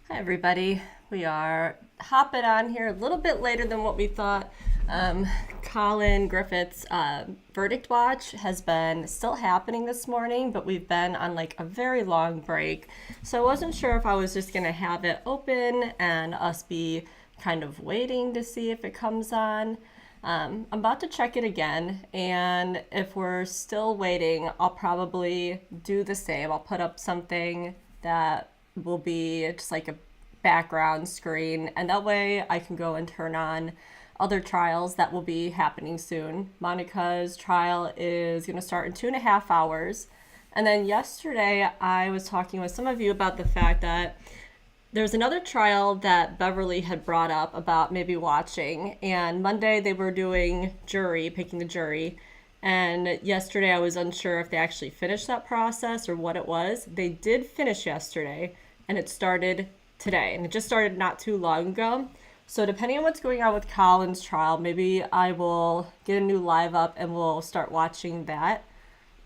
Hi everybody. We are hopping on here a little bit later than what we thought. Collin Griffith's verdict watch has been still happening this morning, but we've been on like a very long break. So I wasn't sure if I was just going to have it open and us be kind of waiting to see if it comes on. I'm about to check it again, and if we're still waiting, I'll probably do the same. I'll put up something that will be just like a background screen, and that way I can go and turn on other trials that will be happening soon. Monica's trial is going to start in 2.5 hours. And then yesterday I was talking with some of you about the fact that there's another trial that Beverly had brought up about maybe watching, and Monday they were doing jury, picking the jury, and yesterday I was unsure if they actually finished that process or what it was. They did finish yesterday, and it started today, and it just started not too long ago. So depending on what's going on with Collin's trial, maybe I will get a new live up and we'll start watching that.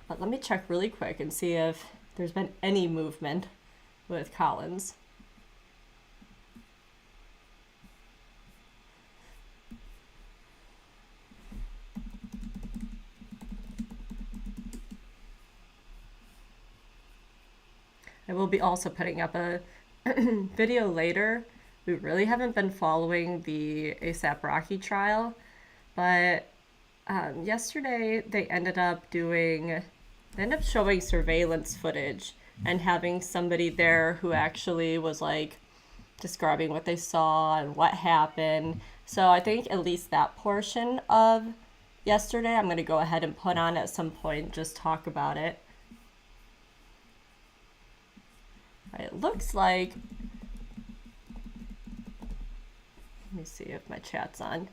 But let me check really quick and see if there's been any movement with Collin's. I will be also putting up a video later. We really haven't been following the ASAP Rocky trial, but yesterday they ended up showing surveillance footage and having somebody there who actually was like describing what they saw and what happened. So I think at least that portion of yesterday I'm going to go ahead and put on at some point, just talk about it. It looks like, let me see if my chat's on.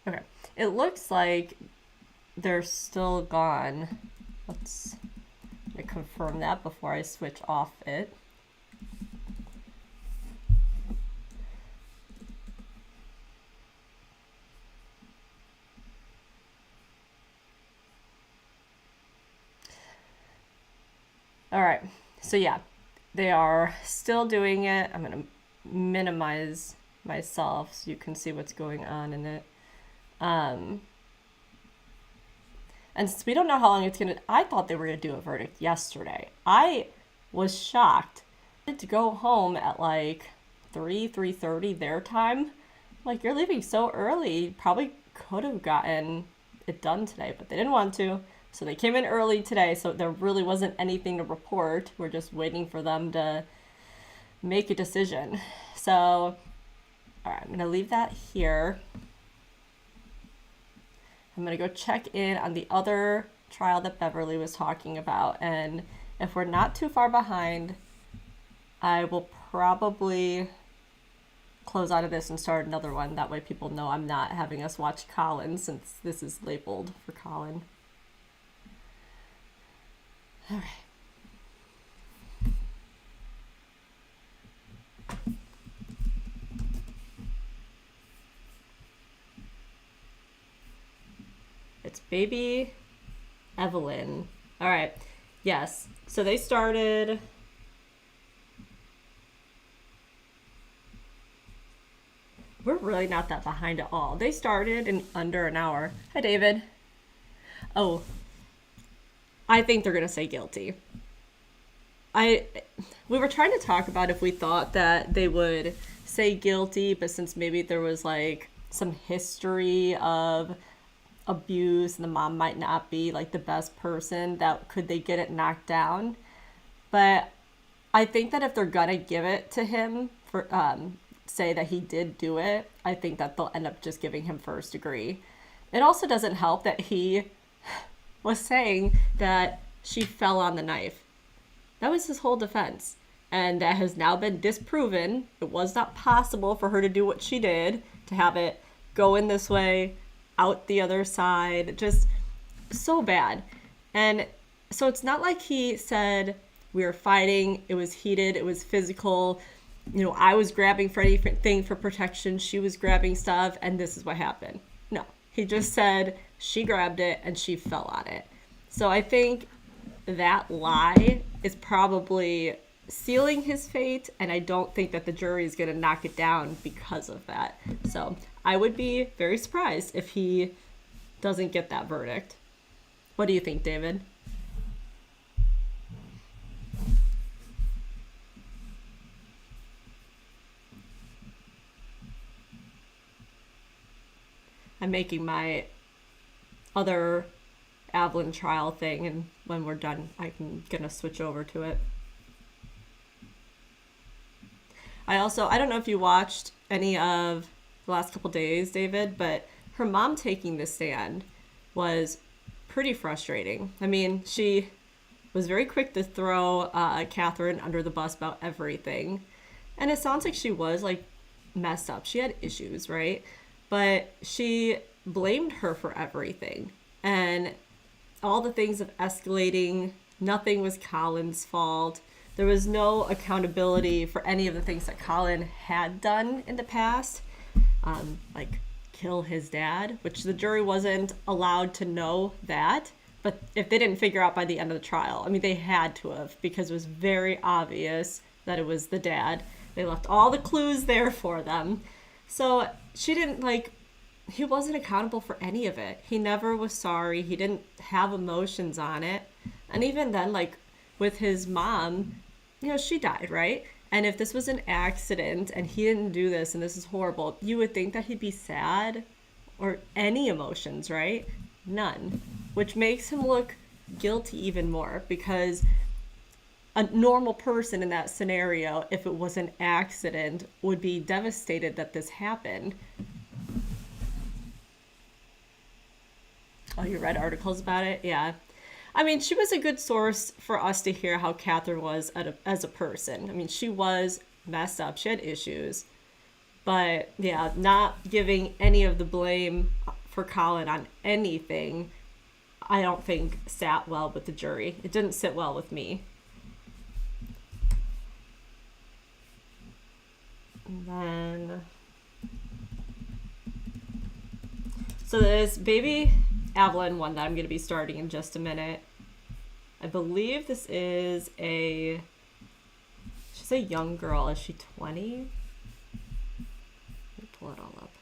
Okay, it looks like they're still gone. Let me confirm that before I switch off it. All right, so yeah, they are still doing it. I'm going to minimize myself so you can see what's going on in it. And since we don't know how long it's going to, I thought they were going to do a verdict yesterday. I was shocked to go home at like 3:30 their time. Like, you're leaving so early. You probably could have gotten it done today, but they didn't want to. So they came in early today, so there really wasn't anything to report. We're just waiting for them to make a decision. So, all right, I'm going to leave that here. I'm going to go check in on the other trial that Beverly was talking about. And if we're not too far behind, I will probably close out of this and start another one. That way people know I'm not having us watch Collin, since this is labeled for Collin. Okay. It's baby Evelyn. All right. Yes. So they started. We're really not that behind at all. They started in under an hour. Hi, David. Oh, I think they're going to say guilty. We were trying to talk about if we thought that they would say guilty, but since maybe there was like some history of abuse and the mom might not be like the best person, that could they get it knocked down. But I think that if they're going to give it to him for say that he did do it, I think that they'll end up just giving him first degree. It also doesn't help that he was saying that she fell on the knife. That was his whole defense. And that has now been disproven. It was not possible for her to do what she did, to have it go in this way, out the other side. Just so bad. And so it's not like he said, we were fighting, it was heated, it was physical. You know, I was grabbing for anything for protection, she was grabbing stuff, and this is what happened. No, he just said she grabbed it and she fell on it. So I think that lie is probably sealing his fate, and I don't think that the jury is going to knock it down because of that. So I would be very surprised if he doesn't get that verdict. What do you think, David? I'm making my other Evelyn trial thing, and when we're done, I'm gonna switch over to it. I don't know if you watched any of the last couple days, David, but her mom taking the stand was pretty frustrating. I mean, she was very quick to throw Catherine under the bus about everything. And it sounds like she was like messed up. She had issues, right? But she blamed her for everything. And all the things of escalating, nothing was Collin's fault. There was no accountability for any of the things that Collin had done in the past, like kill his dad, which the jury wasn't allowed to know that. But if they didn't figure out by the end of the trial, I mean, they had to have, because it was very obvious that it was the dad. They left all the clues there for them. So she didn't, like, he wasn't accountable for any of it. He never was sorry. He didn't have emotions on it. And even then, like, with his mom, you know, she died, right? And if this was an accident and he didn't do this and this is horrible, you would think that he'd be sad or any emotions, right? None. Which makes him look guilty even more, because a normal person in that scenario, if it was an accident, would be devastated that this happened. Oh, you read articles about it? Yeah. I mean, she was a good source for us to hear how Catherine was as a person. I mean, she was messed up. She had issues. But, yeah, not giving any of the blame for Collin on anything, I don't think sat well with the jury. It didn't sit well with me. And then... So there's baby Evelyn one that I'm going to be starting in just a minute. I believe this is she's a young girl. Is she 20? Let me pull it all up.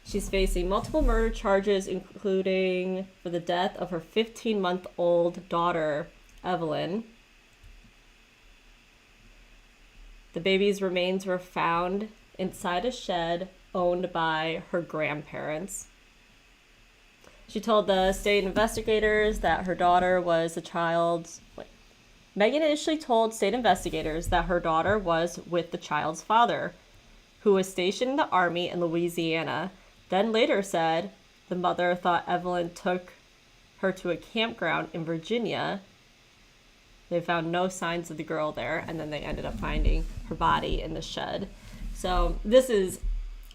She's facing multiple murder charges, including for the death of her 15-month-old daughter, Evelyn. The baby's remains were found inside a shed owned by her grandparents. She told the state investigators that her daughter was the child's... Megan initially told state investigators that her daughter was with the child's father, who was stationed in the Army in Louisiana, then later said the mother thought Evelyn took her to a campground in Virginia. They found no signs of the girl there, and then they ended up finding her body in the shed. So this is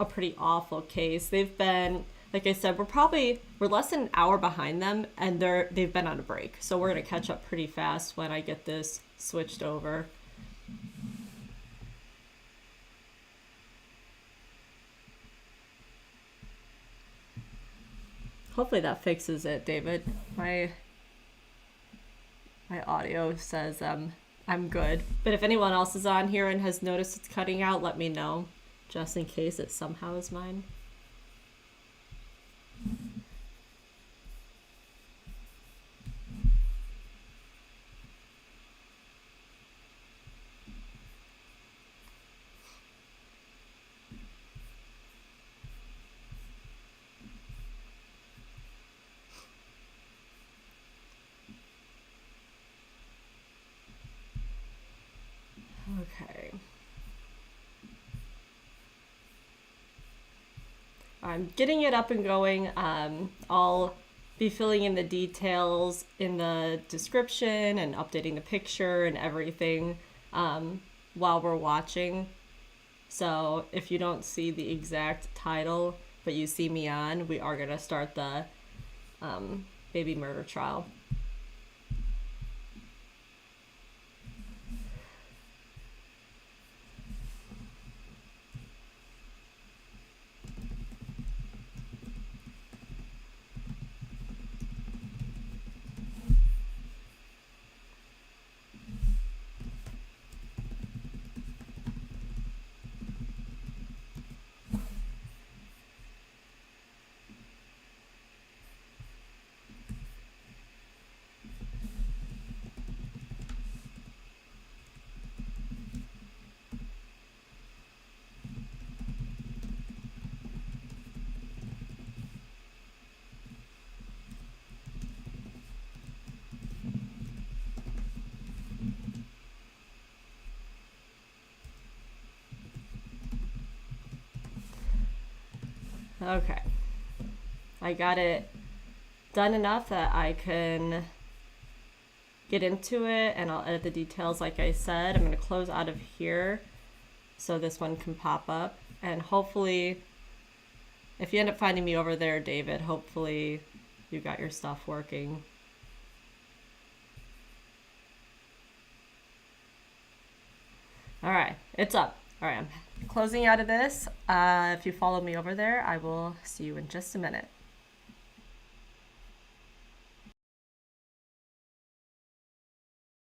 a pretty awful case. They've been, like I said, we're less than an hour behind them, and they've been on a break. So we're going to catch up pretty fast when I get this switched over. Hopefully that fixes it, David. My audio says I'm good. But if anyone else is on here and has noticed it's cutting out, let me know, just in case it somehow is mine. Okay. I'm getting it up and going. I'll be filling in the details in the description and updating the picture and everything while we're watching. So if you don't see the exact title, but you see me on, we are going to start the baby murder trial. Okay. I got it done enough that I can get into it, and I'll edit the details like I said. I'm going to close out of here so this one can pop up. And hopefully, if you end up finding me over there, David, hopefully you got your stuff working. All right, it's up. All right, I'm closing out of this. If you follow me over there, I will see you in just a minute.